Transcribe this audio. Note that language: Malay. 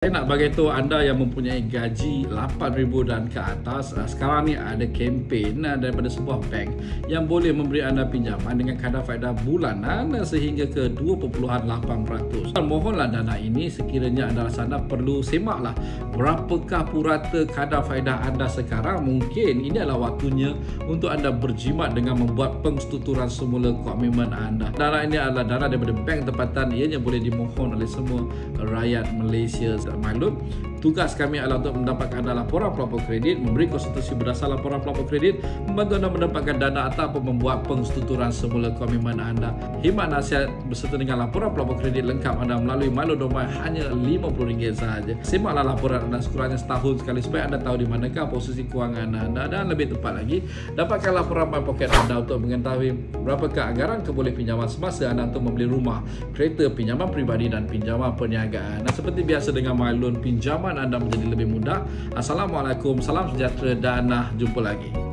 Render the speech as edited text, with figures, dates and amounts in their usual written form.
Saya nak bagi tahu anda yang mempunyai gaji 8,000 dan ke atas, sekarang ni ada kempen daripada sebuah bank yang boleh memberi anda pinjaman dengan kadar faedah bulanan sehingga ke 2.8%. Mohonlah dana ini sekiranya anda rasa anda perlu semaklah berapakah purata kadar faedah anda sekarang. Mungkin ini adalah waktunya untuk anda berjimat dengan membuat pengstrukturan semula komitmen anda. Dana ini adalah dana daripada bank tempatan, ianya boleh dimohon oleh semua rakyat Malaysia. Maklum, tugas kami adalah untuk mendapatkan anda laporan pelapor kredit, memberi konsultasi berdasar laporan pelapor kredit, membantu anda mendapatkan dana ataupun membuat pengstrukturan semula komitmen anda. Khidmat nasihat berserta dengan laporan pelapor kredit lengkap anda melalui Milo Domain hanya RM50 sahaja. Semaklah laporan anda sekurangnya setahun sekali supaya anda tahu di manakah posisi kewangan anda, dan lebih tepat lagi, dapatkan laporan My Pocket anda untuk mengetahui berapakah anggaran keboleh pinjaman semasa anda untuk membeli rumah, kereta, pinjaman peribadi dan pinjaman perniagaan. Dan seperti biasa dengan My Loan, pinjaman anda menjadi lebih mudah. Assalamualaikum, salam sejahtera dan jumpa lagi.